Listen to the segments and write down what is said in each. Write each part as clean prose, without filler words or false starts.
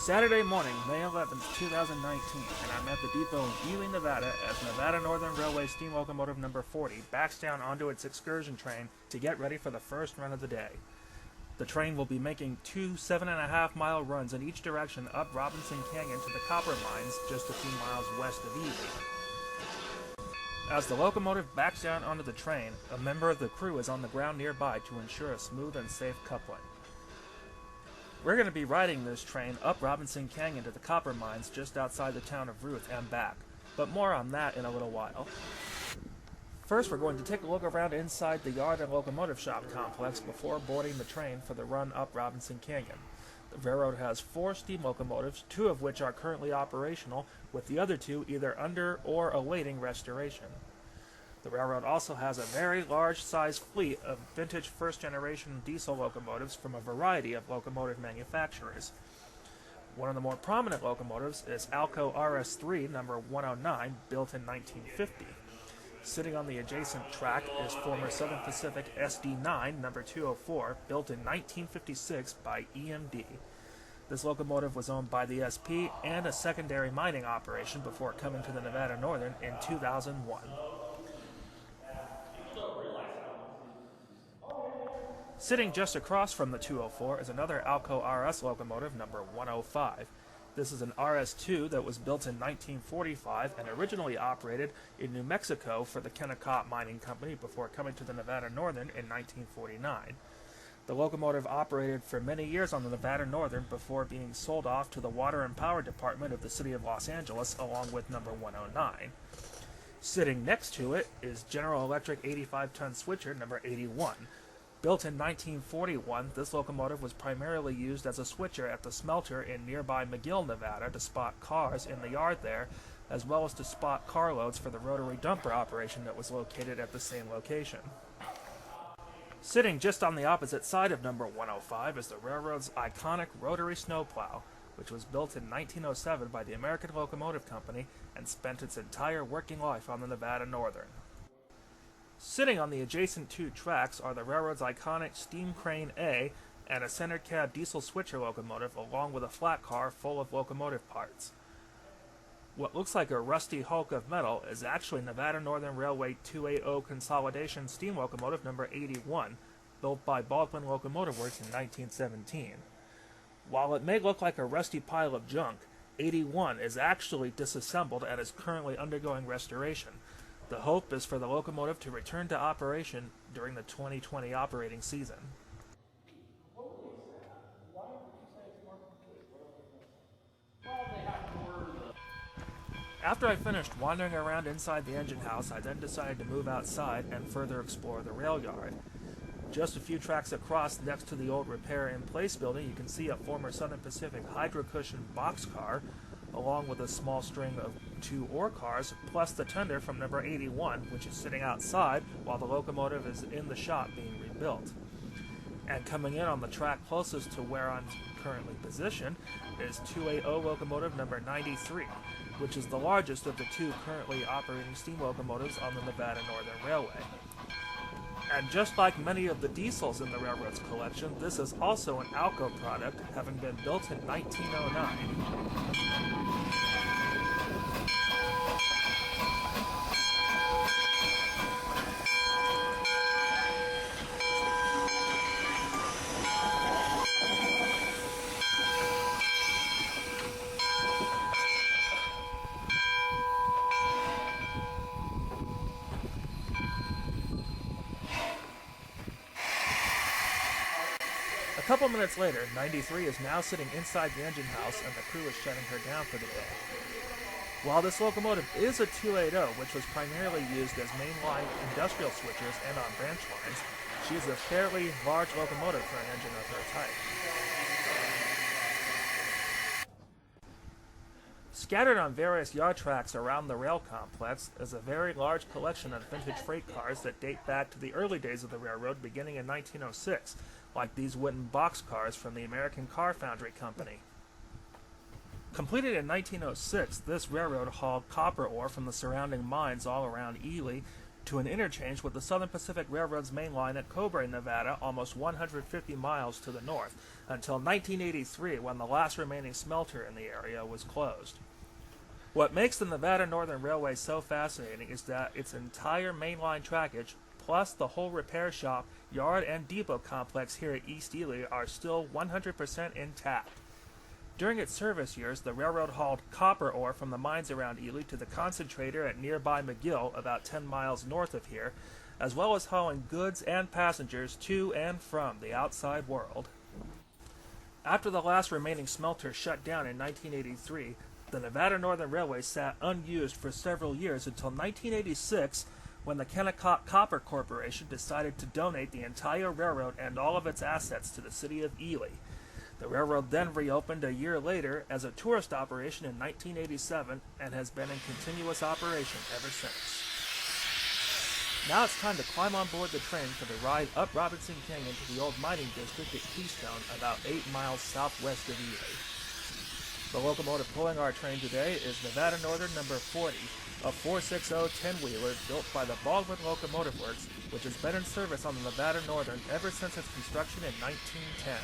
Saturday morning, May 11th, 2019, and I'm at the depot in Ely, Nevada as Nevada Northern Railway steam locomotive number 40 backs down onto its excursion train to get ready for the first run of the day. The train will be making two 7.5-mile runs in each direction up Robinson Canyon to the copper mines just a few miles west of Ely. As the locomotive backs down onto the train, a member of the crew is on the ground nearby to ensure a smooth and safe coupling. We're going to be riding this train up Robinson Canyon to the copper mines just outside the town of Ruth and back, but more on that in a little while. First, we're going to take a look around inside the yard and locomotive shop complex before boarding the train for the run up Robinson Canyon. The railroad has 4 steam locomotives, 2 of which are currently operational, with the other 2 either under or awaiting restoration. The railroad also has a very large-sized fleet of vintage first-generation diesel locomotives from a variety of locomotive manufacturers. One of the more prominent locomotives is Alco RS3 number 109, built in 1950. Sitting on the adjacent track is former Southern Pacific SD9 number 204, built in 1956 by EMD. This locomotive was owned by the SP and a secondary mining operation before coming to the Nevada Northern in 2001. Sitting just across from the 204 is another Alco RS locomotive, number 105. This is an RS2 that was built in 1945 and originally operated in New Mexico for the Kennecott Mining Company before coming to the Nevada Northern in 1949. The locomotive operated for many years on the Nevada Northern before being sold off to the Water and Power Department of the City of Los Angeles along with number 109. Sitting next to it is General Electric 85-ton switcher number 81. Built in 1941, this locomotive was primarily used as a switcher at the smelter in nearby McGill, Nevada to spot cars in the yard there, as well as to spot carloads for the rotary dumper operation that was located at the same location. Sitting just on the opposite side of number 105 is the railroad's iconic rotary snowplow, which was built in 1907 by the American Locomotive Company and spent its entire working life on the Nevada Northern. Sitting on the adjacent 2 tracks are the railroad's iconic Steam Crane A and a center cab diesel switcher locomotive along with a flat car full of locomotive parts. What looks like a rusty hulk of metal is actually Nevada Northern Railway 280 Consolidation steam locomotive number 81, built by Baldwin Locomotive Works in 1917. While it may look like a rusty pile of junk, 81 is actually disassembled and is currently undergoing restoration. The hope is for the locomotive to return to operation during the 2020 operating season. After I finished wandering around inside the engine house, I then decided to move outside and further explore the rail yard. Just a few tracks across, next to the old repair-in-place building, you can see a former Southern Pacific hydro-cushion boxcar, along with a small string of 2 ore cars, plus the tender from number 81, which is sitting outside while the locomotive is in the shop being rebuilt. And coming in on the track closest to where I'm currently positioned is 280 locomotive number 93, which is the largest of the 2 currently operating steam locomotives on the Nevada Northern Railway. And just like many of the diesels in the railroad's collection, this is also an Alco product, having been built in 1909. A couple minutes later, 93 is now sitting inside the engine house and the crew is shutting her down for the day. While this locomotive is a 280, which was primarily used as mainline industrial switchers and on branch lines, she is a fairly large locomotive for an engine of her type. Scattered on various yard tracks around the rail complex is a very large collection of vintage freight cars that date back to the early days of the railroad beginning in 1906, like these wooden boxcars from the American Car Foundry Company. Completed in 1906, this railroad hauled copper ore from the surrounding mines all around Ely to an interchange with the Southern Pacific Railroad's main line at Coburn, Nevada, almost 150 miles to the north, until 1983 when the last remaining smelter in the area was closed. What makes the Nevada Northern Railway so fascinating is that its entire mainline trackage, plus the whole repair shop, yard, and depot complex here at East Ely are still 100% intact. During its service years, the railroad hauled copper ore from the mines around Ely to the concentrator at nearby McGill, about 10 miles north of here, as well as hauling goods and passengers to and from the outside world. After the last remaining smelter shut down in 1983, the Nevada Northern Railway sat unused for several years until 1986, when the Kennecott Copper Corporation decided to donate the entire railroad and all of its assets to the city of Ely. The railroad then reopened a year later as a tourist operation in 1987 and has been in continuous operation ever since. Now it's time to climb on board the train for the ride up Robinson Canyon to the old mining district at Keystone, about 8 miles southwest of Ely. The locomotive pulling our train today is Nevada Northern number 40, a 460 10-wheeler built by the Baldwin Locomotive Works, which has been in service on the Nevada Northern ever since its construction in 1910.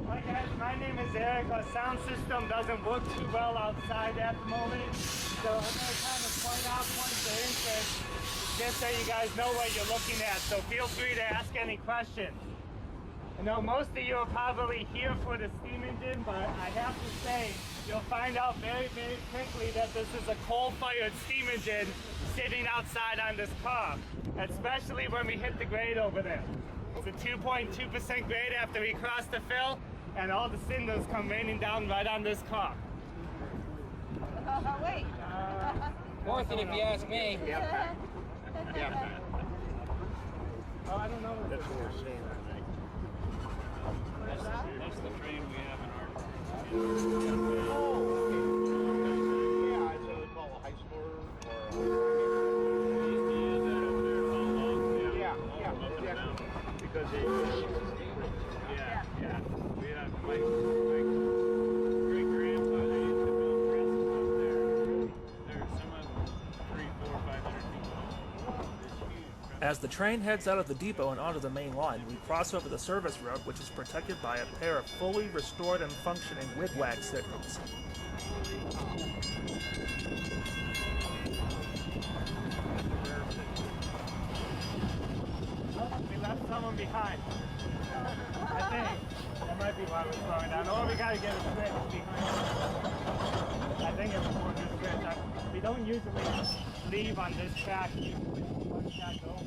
Hi guys, my name is Eric. Our sound system doesn't work too well outside at the moment, so I'm going to kind of point out points of interest just so you guys know what you're looking at, so feel free to ask any questions. I know most of you are probably here for the steam engine, but I have to say, you'll find out very, very quickly that this is a coal-fired steam engine sitting outside on this car, especially when we hit the grade over there. It's a 2.2% grade after we cross the fill, and all the cinders come raining down right on this car. Wait. Worth it if you ask me. Yeah. Oh, I don't know what That's what we're seeing, I think. That's the train we have in our... Yeah, it's called a high schooler or yeah, because they Yeah. We have my great-grandfather used to build presses up there. There's some of them 300, 400, 500 feet long. It's huge. As the train heads out of the depot and onto the main line, we cross over the service road, which is protected by a pair of fully restored and functioning wigwag signals. We left someone behind. I think. That might be why we're slowing down. Or we gotta get a switch behind us. I think it's for this switch. We don't usually leave on this track. Usually one track over.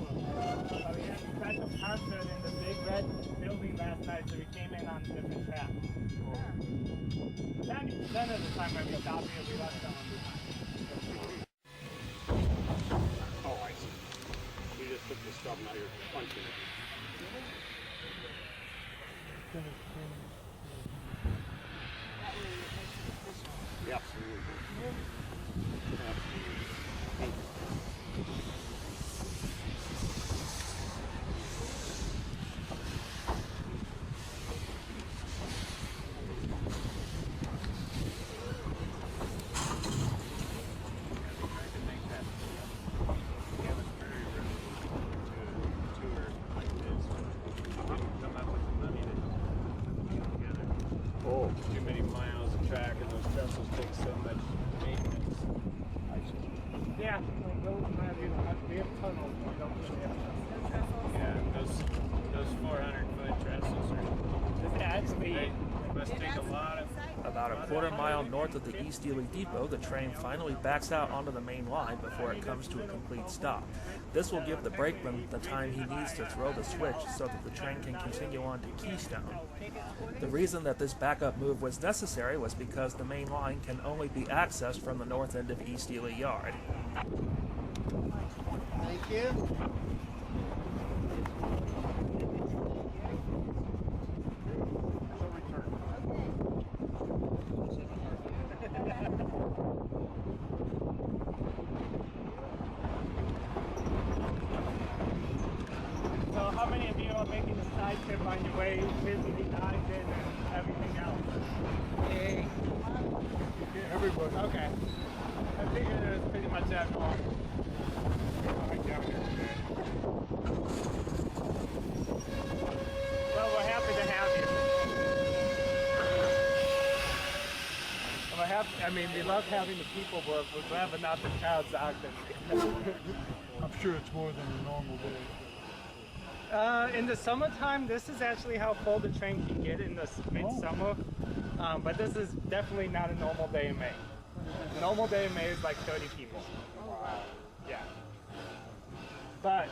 But we had a special concert in the big red building last night, so we came in on a different track. 90% of the time when we stop here, we left someone behind. oh, I see. You just took the stub, now you're punching it. Yeah, absolutely. Thank you. Oh, Too many miles of track and those trestles take so much maintenance. I see. Yeah, we have tunnels. We don't really have tunnels. Yeah, those 400-foot trestles are... It's actually... They must take a lot of... About a quarter-mile north of the East Ely depot, the train finally backs out onto the main line before it comes to a complete stop. This will give the brakeman the time he needs to throw the switch so that the train can continue on to Keystone. The reason that this backup move was necessary was because the main line can only be accessed from the north end of East Ely Yard. Thank you. So how many of you are making the tip on your way visiting Ogden and everything else. Hey. Everybody. Okay. I figured it was pretty much that long. Well, we're happy to have you. We're happy, I mean, we love having the people, but we're rather not the crowds Ogden. I'm sure it's more than a normal day. In the summertime, this is actually how full the train can get in the midsummer. But this is definitely not a normal day in May. A normal day in May is like 30 people. Yeah. But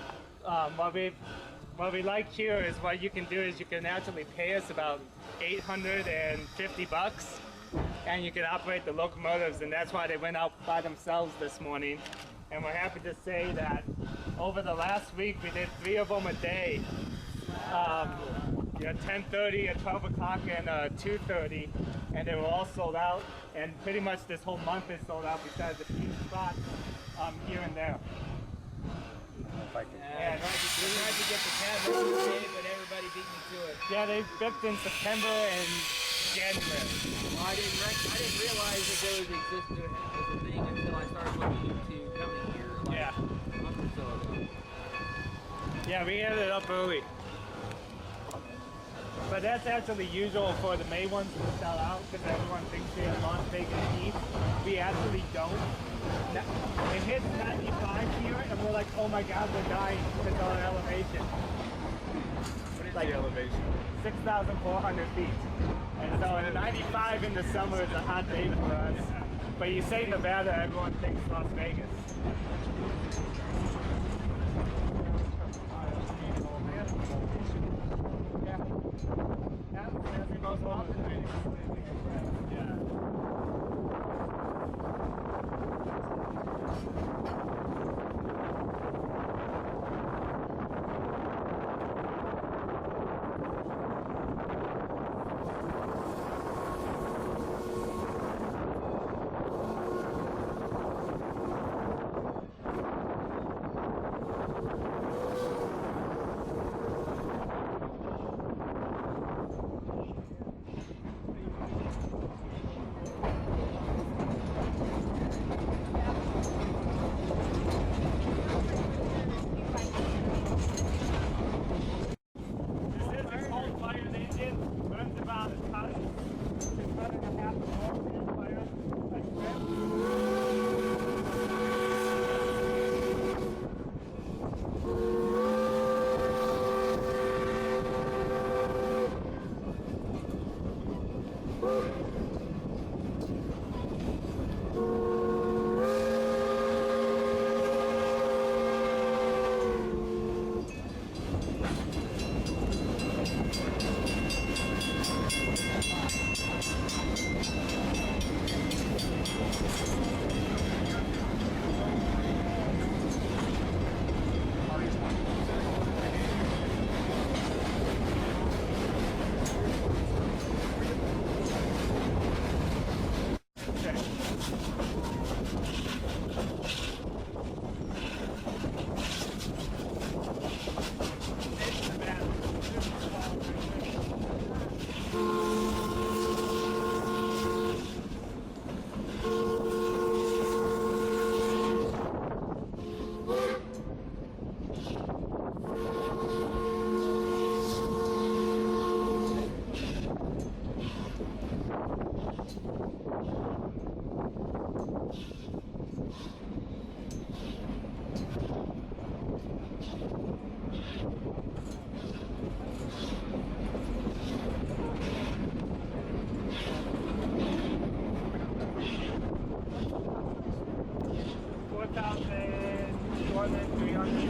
what we like here is what you can do is you can actually pay us about $850, and you can operate the locomotives, and that's why they went out by themselves this morning. And we're happy to say that over the last week we did 3 of them a day. 10:30, at 12 o'clock, and 2:30, and they were all sold out. And pretty much this whole month is sold out besides a few spots here and there. Yeah, we tried to get the cab today, but everybody beat me to it. Yeah, they booked in September and January. Well, I didn't realize that there was a thing until I started looking into coming here like Yeah. a month or so ago. Yeah, we had it up early. But that's actually usual for the May ones to sell out because everyone thinks they have Las Vegas East. We actually don't. It hits 95 here and we're like, oh my god, we're dying because of our elevation. What is Like the elevation? 6,400 feet. And so 95 in the summer is a hot day for us. But you say Nevada, everyone thinks Las Vegas.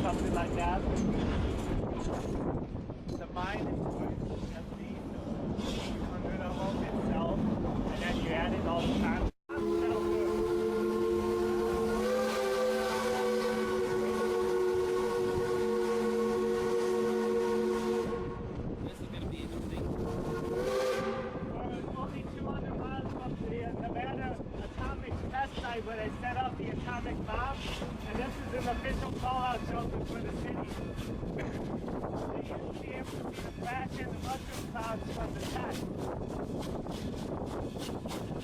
Something like that. The mine is empty, 100 of them itself, and then you add in all the time. This is going to be interesting. Only 200 miles from the Nevada Atomic Test Site. site where they set up the atomic bomb, and this is an official call-out shelter for the city. They used to be able to see the flash and the mushroom clouds from the test.